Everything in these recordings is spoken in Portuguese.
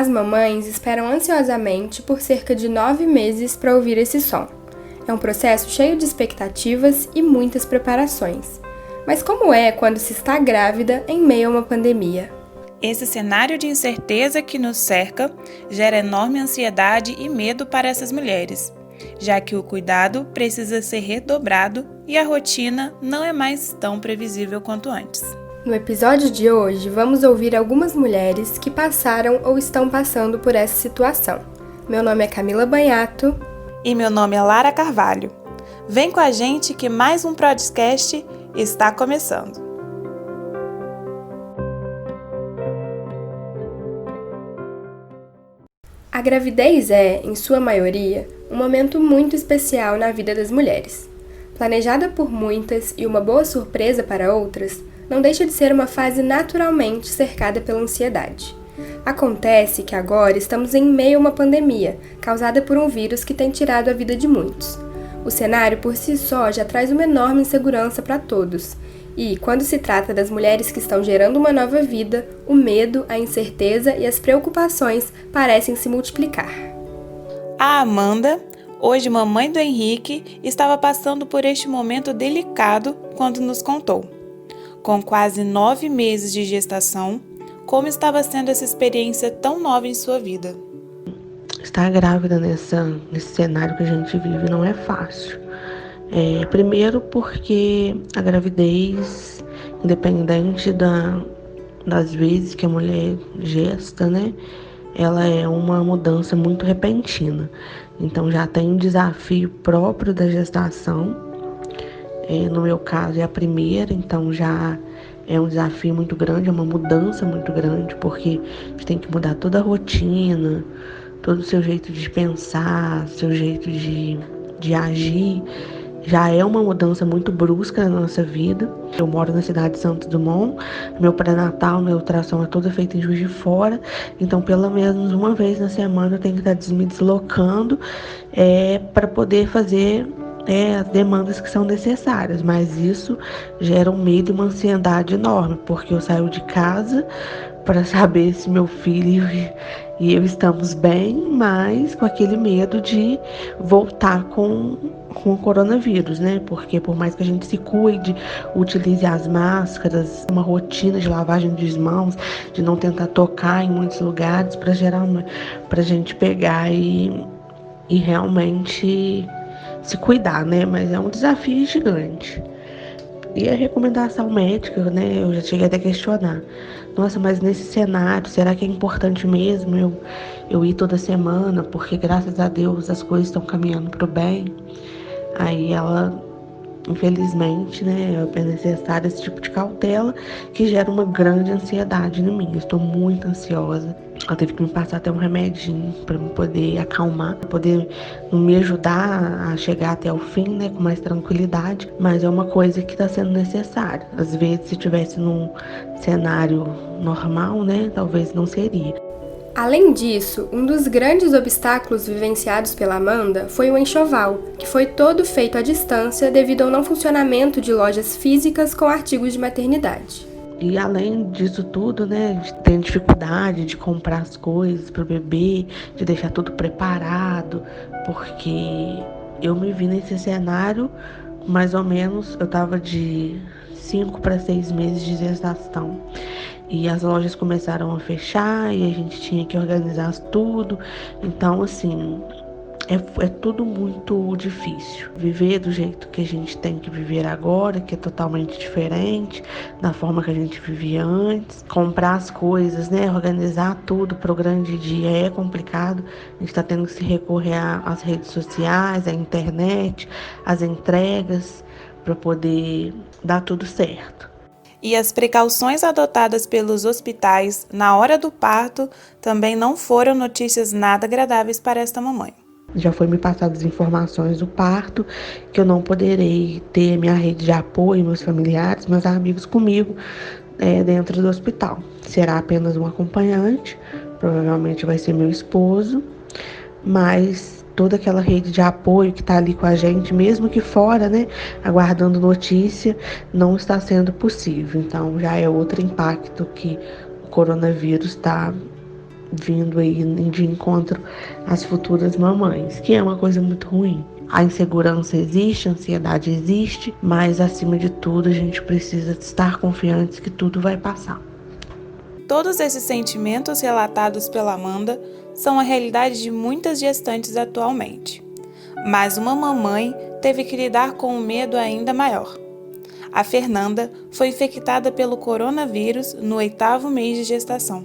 As mamães esperam ansiosamente por cerca de 9 meses para ouvir esse som. É um processo cheio de expectativas e muitas preparações. Mas como é quando se está grávida em meio a uma pandemia? Esse cenário de incerteza que nos cerca gera enorme ansiedade e medo para essas mulheres, já que o cuidado precisa ser redobrado e a rotina não é mais tão previsível quanto antes. No episódio de hoje, vamos ouvir algumas mulheres que passaram ou estão passando por essa situação. Meu nome é Camila Banhato. E meu nome é Lara Carvalho. Vem com a gente que mais um podcast está começando. A gravidez é, em sua maioria, um momento muito especial na vida das mulheres. Planejada por muitas e uma boa surpresa para outras, não deixa de ser uma fase naturalmente cercada pela ansiedade. Acontece que agora estamos em meio a uma pandemia, causada por um vírus que tem tirado a vida de muitos. O cenário por si só já traz uma enorme insegurança para todos. E, quando se trata das mulheres que estão gerando uma nova vida, o medo, a incerteza e as preocupações parecem se multiplicar. A Amanda, hoje mamãe do Henrique, estava passando por este momento delicado quando nos contou. Com quase 9 meses de gestação, como estava sendo essa experiência tão nova em sua vida? Estar grávida nesse cenário que a gente vive não é fácil. Primeiro porque a gravidez, independente das vezes que a mulher gesta, né? Ela é uma mudança muito repentina. Então já tem um desafio próprio da gestação. No meu caso é a primeira, então já é um desafio muito grande, é uma mudança muito grande, porque a gente tem que mudar toda a rotina, todo o seu jeito de pensar, seu jeito de agir. Já é uma mudança muito brusca na nossa vida. Eu moro na cidade de Santos Dumont, meu pré-natal, minha ultrassom é toda feita em Juiz de Fora, então pelo menos uma vez na semana eu tenho que estar me deslocando para poder fazer as demandas que são necessárias, mas isso gera um medo e uma ansiedade enorme, porque eu saio de casa para saber se meu filho e eu estamos bem, mas com aquele medo de voltar com o coronavírus, né? Porque por mais que a gente se cuide, utilize as máscaras, uma rotina de lavagem de mãos, de não tentar tocar em muitos lugares para a gente pegar e realmente se cuidar, né? Mas é um desafio gigante. E a recomendação médica, né? Eu já cheguei até a questionar. Nossa, mas nesse cenário, será que é importante mesmo eu ir toda semana? Porque graças a Deus as coisas estão caminhando para o bem. Aí ela, infelizmente, né? É necessário esse tipo de cautela que gera uma grande ansiedade em mim. Eu estou muito ansiosa. Ela teve que me passar até um remedinho para me poder acalmar, para poder me ajudar a chegar até o fim, né, com mais tranquilidade. Mas é uma coisa que está sendo necessária. Às vezes, se tivesse num cenário normal, né, talvez não seria. Além disso, um dos grandes obstáculos vivenciados pela Amanda foi o enxoval, que foi todo feito à distância devido ao não funcionamento de lojas físicas com artigos de maternidade. E além disso tudo, né, tem dificuldade de comprar as coisas para o bebê, de deixar tudo preparado, porque eu me vi nesse cenário, mais ou menos, eu tava de 5 para 6 meses de gestação. E as lojas começaram a fechar e a gente tinha que organizar tudo. Então, assim, é tudo muito difícil. Viver do jeito que a gente tem que viver agora, que é totalmente diferente da forma que a gente vivia antes. Comprar as coisas, né? Organizar tudo para o grande dia é complicado. A gente está tendo que se recorrer às redes sociais, à internet, às entregas, para poder dar tudo certo. E as precauções adotadas pelos hospitais na hora do parto também não foram notícias nada agradáveis para esta mamãe. Já foi me passadas informações do parto, que eu não poderei ter minha rede de apoio, meus familiares, meus amigos comigo dentro do hospital. Será apenas um acompanhante, provavelmente vai ser meu esposo, mas toda aquela rede de apoio que está ali com a gente, mesmo que fora, né, aguardando notícia, não está sendo possível. Então já é outro impacto que o coronavírus está vindo aí de encontro às futuras mamães, que é uma coisa muito ruim. A insegurança existe, a ansiedade existe, mas acima de tudo a gente precisa estar confiantes que tudo vai passar. Todos esses sentimentos relatados pela Amanda são a realidade de muitas gestantes atualmente. Mas uma mamãe teve que lidar com um medo ainda maior. A Fernanda foi infectada pelo coronavírus no 8º mês de gestação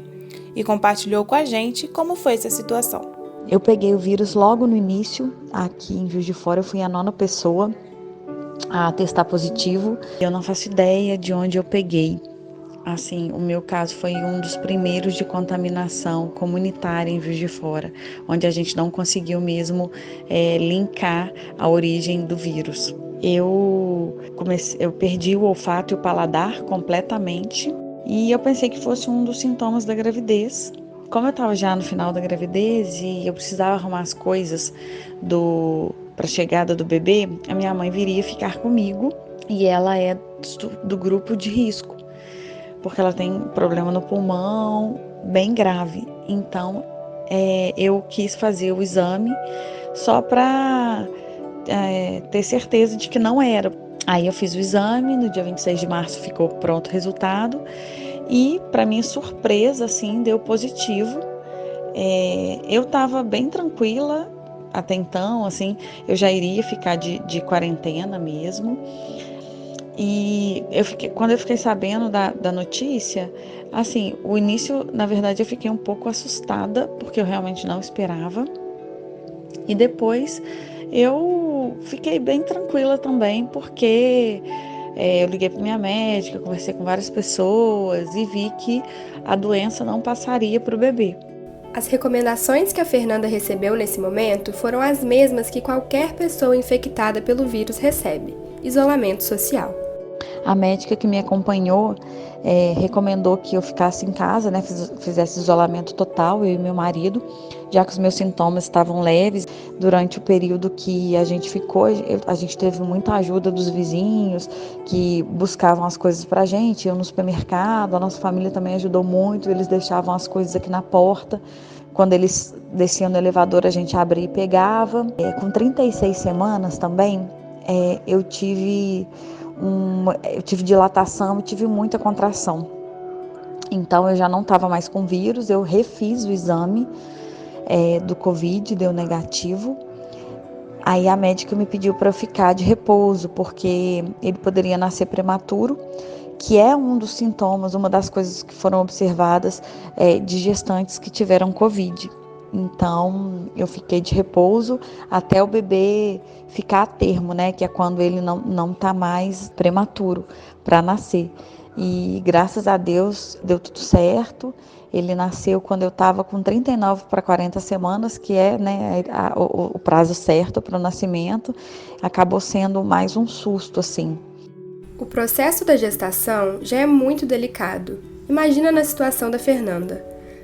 e compartilhou com a gente como foi essa situação. Eu peguei o vírus logo no início, aqui em Juiz de Fora, eu fui a 9ª pessoa a testar positivo. Eu não faço ideia de onde eu peguei. Assim, o meu caso foi um dos primeiros de contaminação comunitária em Juiz de Fora, onde a gente não conseguiu mesmo linkar a origem do vírus. Eu perdi o olfato e o paladar completamente e eu pensei que fosse um dos sintomas da gravidez. Como eu estava já no final da gravidez e eu precisava arrumar as coisas para a chegada do bebê, a minha mãe viria ficar comigo e ela é do grupo de risco, porque ela tem problema no pulmão bem grave. Então, eu quis fazer o exame só para ter certeza de que não era. Aí eu fiz o exame, no dia 26 de março ficou pronto o resultado e, para minha surpresa, assim, deu positivo. Eu estava bem tranquila até então, assim, eu já iria ficar de quarentena mesmo. E quando eu fiquei sabendo da notícia, assim, o início, na verdade, eu fiquei um pouco assustada, porque eu realmente não esperava. E depois eu fiquei bem tranquila também, porque eu liguei para minha médica, conversei com várias pessoas e vi que a doença não passaria para o bebê. As recomendações que a Fernanda recebeu nesse momento foram as mesmas que qualquer pessoa infectada pelo vírus recebe: isolamento social. A médica que me acompanhou recomendou que eu ficasse em casa, né, fizesse isolamento total, eu e meu marido, já que os meus sintomas estavam leves. Durante o período que a gente ficou, a gente teve muita ajuda dos vizinhos que buscavam as coisas pra gente, iam no supermercado, a nossa família também ajudou muito, eles deixavam as coisas aqui na porta. Quando eles desciam no elevador, a gente abria e pegava. Com 36 semanas também, eu tive dilatação e tive muita contração. Então eu já não estava mais com vírus, eu refiz o exame do Covid, deu negativo. Aí a médica me pediu para eu ficar de repouso, porque ele poderia nascer prematuro, que é um dos sintomas, uma das coisas que foram observadas de gestantes que tiveram Covid. Então, eu fiquei de repouso até o bebê ficar a termo, né? Que é quando ele não tá mais prematuro para nascer. E graças a Deus deu tudo certo. Ele nasceu quando eu estava com 39 para 40 semanas, que é, né, o prazo certo para o nascimento. Acabou sendo mais um susto, assim. O processo da gestação já é muito delicado. Imagina na situação da Fernanda.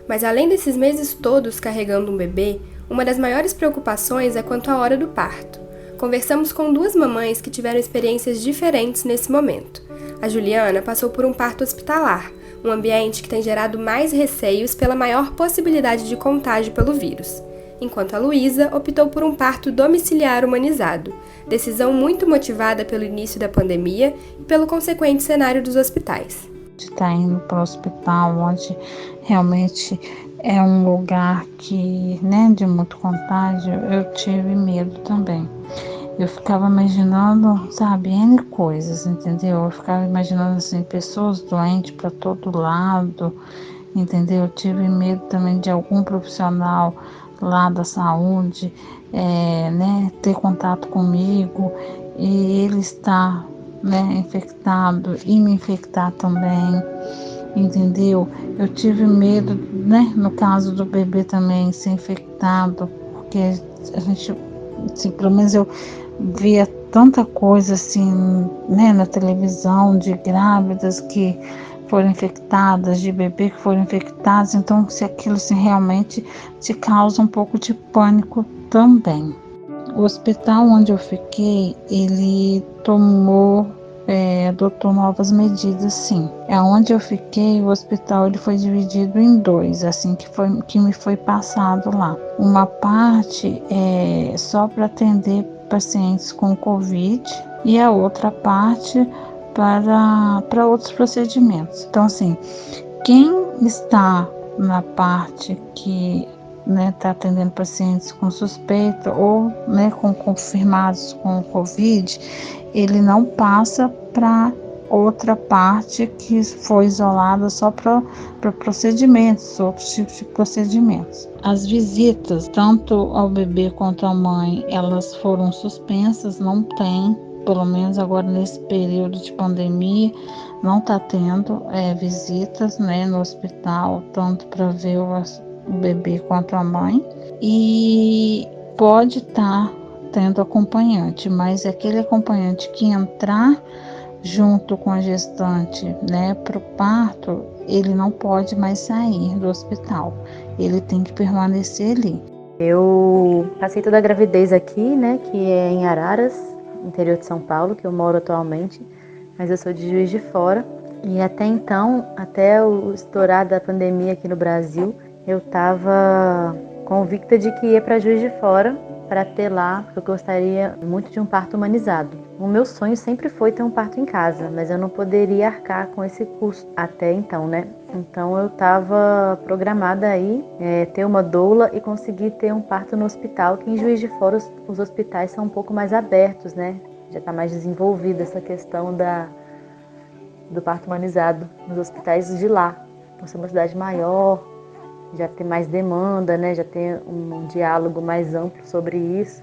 Mas além desses meses todos carregando um bebê, uma das maiores preocupações é quanto à hora do parto. Conversamos com 2 mamães que tiveram experiências diferentes nesse momento. A Juliana passou por um parto hospitalar, um ambiente que tem gerado mais receios pela maior possibilidade de contágio pelo vírus, enquanto a Luísa optou por um parto domiciliar humanizado, decisão muito motivada pelo início da pandemia e pelo consequente cenário dos hospitais. Está indo para o hospital, onde realmente é um lugar que, né, de muito contágio, eu tive medo também. Eu ficava imaginando, sabe, N coisas, entendeu? Eu ficava imaginando, assim, pessoas doentes para todo lado, entendeu? Eu tive medo também de algum profissional lá da saúde, né, ter contato comigo e ele estar, né, infectado e me infectar também, entendeu? Eu tive medo, né, no caso do bebê também ser infectado, porque a gente, assim, pelo menos eu via tanta coisa assim, né, na televisão, de grávidas que foram infectadas, de bebê que foram infectados, então se aquilo assim, realmente te causa um pouco de pânico também. O hospital onde eu fiquei, ele tomou adotou novas medidas, sim. Onde eu fiquei, o hospital ele foi dividido em dois, assim que me foi passado lá. Uma parte é só para atender pacientes com Covid e a outra parte para outros procedimentos. Então, assim, quem está na parte que está atendendo pacientes com suspeita ou com confirmados com Covid, ele não passa para outra parte que foi isolada só para procedimentos, outros tipos de procedimentos. As visitas, tanto ao bebê quanto à mãe, elas foram suspensas, não tem, pelo menos agora nesse período de pandemia, não está tendo visitas no hospital, tanto para ver o bebê quanto a mãe, e pode estar tendo acompanhante, mas aquele acompanhante que entrar junto com a gestante para o parto, ele não pode mais sair do hospital, ele tem que permanecer ali. Eu passei toda a gravidez aqui, que é em Araras, interior de São Paulo, que eu moro atualmente, mas eu sou de Juiz de Fora. E até então, até o estourar da pandemia aqui no Brasil, eu estava convicta de que ia para Juiz de Fora para ter lá, porque eu gostaria muito de um parto humanizado. O meu sonho sempre foi ter um parto em casa, mas eu não poderia arcar com esse custo até então, Então eu estava programada aí ter uma doula e conseguir ter um parto no hospital, que em Juiz de Fora os hospitais são um pouco mais abertos, Já está mais desenvolvida essa questão do parto humanizado nos hospitais de lá. Por ser uma cidade maior, já tem mais demanda, já tem um diálogo mais amplo sobre isso.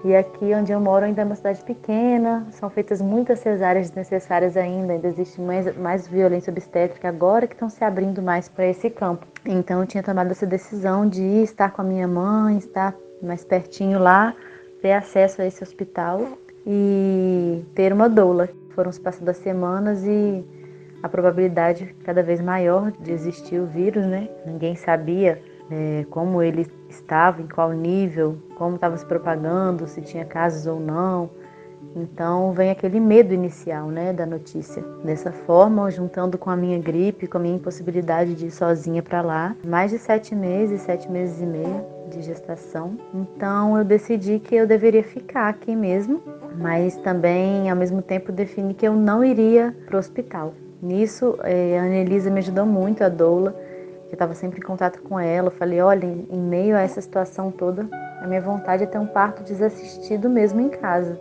E aqui onde eu moro ainda é uma cidade pequena, são feitas muitas cesáreas desnecessárias ainda existe mais violência obstétrica agora que estão se abrindo mais para esse campo. Então eu tinha tomado essa decisão de estar com a minha mãe, estar mais pertinho lá, ter acesso a esse hospital e ter uma doula. Foram se passando as semanas e a probabilidade cada vez maior de existir o vírus, Ninguém sabia como ele estava, em qual nível, como estava se propagando, se tinha casos ou não. Então vem aquele medo inicial, da notícia. Dessa forma, juntando com a minha gripe, com a minha impossibilidade de ir sozinha para lá, mais de 7 meses e meio de gestação. Então eu decidi que eu deveria ficar aqui mesmo, mas também ao mesmo tempo defini que eu não iria para o hospital. Nisso, a Anelisa me ajudou muito, a doula, que eu estava sempre em contato com ela. Eu falei, olha, em meio a essa situação toda, a minha vontade é ter um parto desassistido mesmo em casa,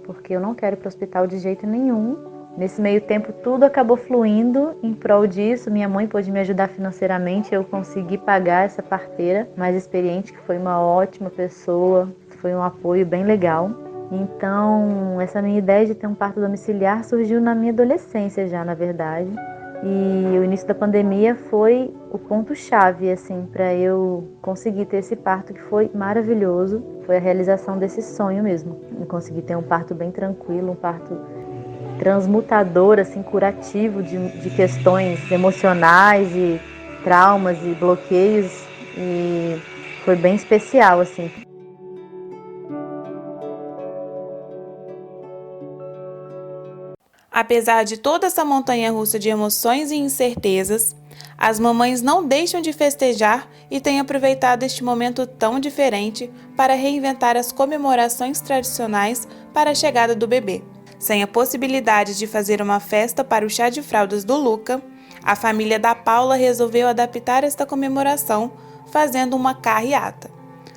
porque eu não quero ir para o hospital de jeito nenhum. Nesse meio tempo, tudo acabou fluindo em prol disso. Minha mãe pôde me ajudar financeiramente, eu consegui pagar essa parteira mais experiente, que foi uma ótima pessoa, foi um apoio bem legal. Então, essa minha ideia de ter um parto domiciliar surgiu na minha adolescência já, na verdade. E o início da pandemia foi o ponto-chave, para eu conseguir ter esse parto, que foi maravilhoso. Foi a realização desse sonho mesmo. Eu consegui ter um parto bem tranquilo, um parto transmutador, curativo de questões emocionais e traumas e bloqueios. E foi bem especial, Apesar de toda essa montanha-russa de emoções e incertezas, as mamães não deixam de festejar e têm aproveitado este momento tão diferente para reinventar as comemorações tradicionais para a chegada do bebê. Sem a possibilidade de fazer uma festa para o chá de fraldas do Luca, a família da Paula resolveu adaptar esta comemoração fazendo uma carreata,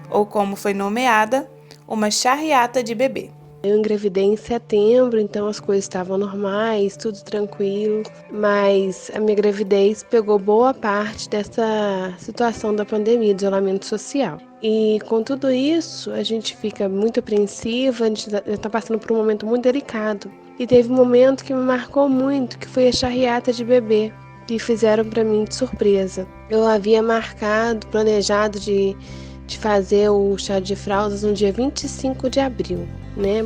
ou como foi nomeada, uma charreata de bebê. Eu engravidei em setembro, então as coisas estavam normais, tudo tranquilo, mas a minha gravidez pegou boa parte dessa situação da pandemia, de isolamento social. E com tudo isso, a gente fica muito apreensiva, a gente está passando por um momento muito delicado. E teve um momento que me marcou muito, que foi a charreata de bebê, que fizeram para mim de surpresa. Eu havia planejado de fazer o chá de fraldas no dia 25 de abril.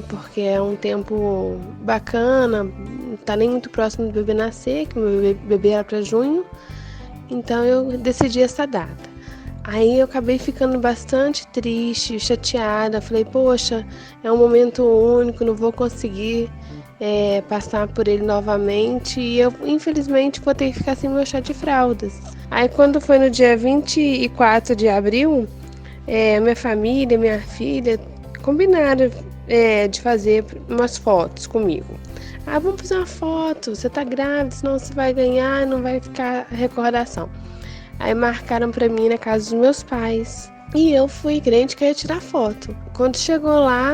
Porque é um tempo bacana, não tá nem muito próximo do bebê nascer, que o meu bebê era para junho, então eu decidi essa data. Aí eu acabei ficando bastante triste, chateada, falei, poxa, é um momento único, não vou conseguir passar por ele novamente e eu, infelizmente, vou ter que ficar sem meu chá de fraldas. Aí, quando foi no dia 24 de abril, minha família, minha filha, combinaram de fazer umas fotos comigo. Vamos fazer uma foto, você tá grávida, senão você vai ganhar, não vai ficar recordação. Aí marcaram pra mim na casa dos meus pais. E eu fui crente que ia tirar foto. Quando chegou lá,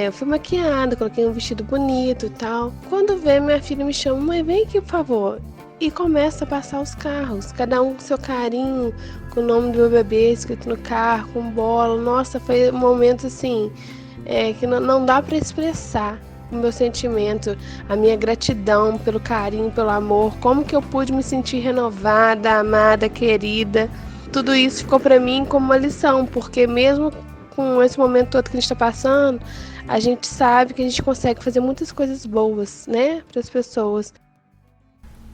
eu fui maquiada, coloquei um vestido bonito e tal. Quando vê, minha filha me chama: mãe, vem aqui, por favor. E começa a passar os carros, cada um com seu carinho, com o nome do meu bebê escrito no carro, com bola. Nossa, foi um momento assim, que não dá para expressar o meu sentimento, a minha gratidão pelo carinho, pelo amor, como que eu pude me sentir renovada, amada, querida. Tudo isso ficou para mim como uma lição, porque mesmo com esse momento todo que a gente está passando, a gente sabe que a gente consegue fazer muitas coisas boas, né, para as pessoas.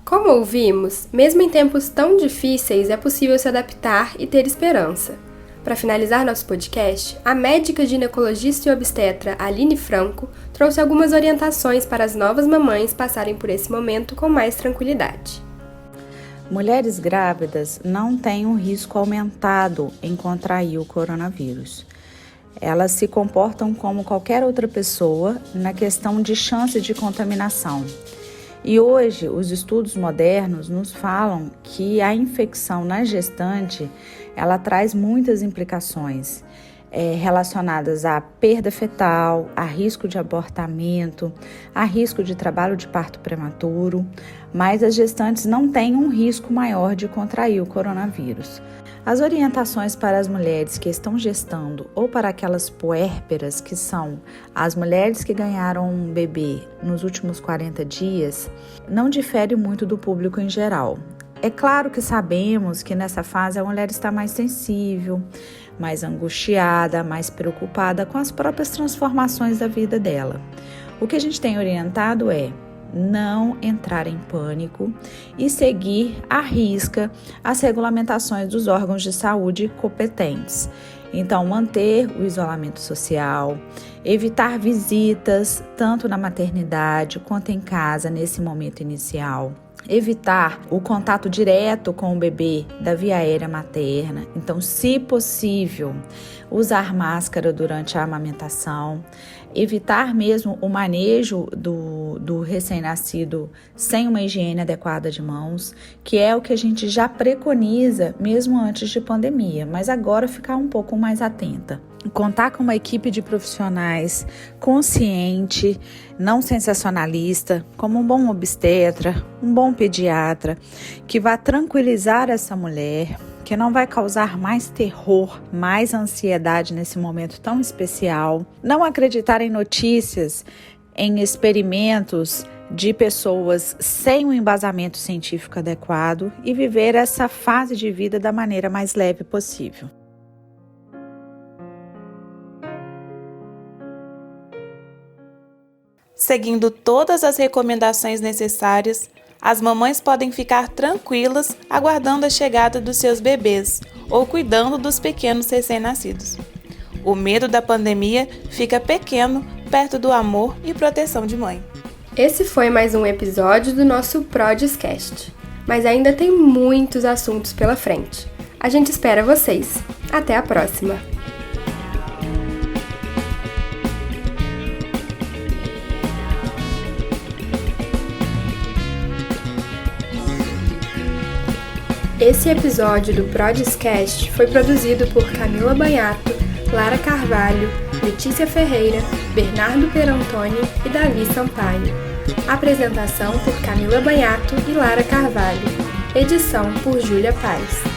Como ouvimos, mesmo em tempos tão difíceis, é possível se adaptar e ter esperança. Para finalizar nosso podcast, a médica ginecologista e obstetra Aline Franco trouxe algumas orientações para as novas mamães passarem por esse momento com mais tranquilidade. Mulheres grávidas não têm um risco aumentado em contrair o coronavírus. Elas se comportam como qualquer outra pessoa na questão de chance de contaminação. E hoje, os estudos modernos nos falam que a infecção na gestante, ela traz muitas implicações relacionadas à perda fetal, a risco de abortamento, a risco de trabalho de parto prematuro, mas as gestantes não têm um risco maior de contrair o coronavírus. As orientações para as mulheres que estão gestando ou para aquelas puérperas, que são as mulheres que ganharam um bebê nos últimos 40 dias, não difere muito do público em geral. É claro que sabemos que nessa fase a mulher está mais sensível, mais angustiada, mais preocupada com as próprias transformações da vida dela. O que a gente tem orientado é não entrar em pânico e seguir à risca as regulamentações dos órgãos de saúde competentes. Então, manter o isolamento social, evitar visitas tanto na maternidade quanto em casa nesse momento inicial. Evitar o contato direto com o bebê da via aérea materna. Então, se possível, usar máscara durante a amamentação. Evitar mesmo o manejo do recém-nascido sem uma higiene adequada de mãos, que é o que a gente já preconiza mesmo antes de pandemia, mas agora ficar um pouco mais atenta. Contar com uma equipe de profissionais consciente, não sensacionalista, como um bom obstetra, um bom pediatra, que vai tranquilizar essa mulher, que não vai causar mais terror, mais ansiedade nesse momento tão especial. Não acreditar em notícias, em experimentos de pessoas sem um embasamento científico adequado e viver essa fase de vida da maneira mais leve possível. Seguindo todas as recomendações necessárias, as mamães podem ficar tranquilas aguardando a chegada dos seus bebês ou cuidando dos pequenos recém-nascidos. O medo da pandemia fica pequeno perto do amor e proteção de mãe. Esse foi mais um episódio do nosso Prodiscast, mas ainda tem muitos assuntos pela frente. A gente espera vocês. Até a próxima! Esse episódio do Prodiscast foi produzido por Camila Banhato, Lara Carvalho, Letícia Ferreira, Bernardo Perantoni e Davi Sampaio. Apresentação por Camila Banhato e Lara Carvalho. Edição por Júlia Paz.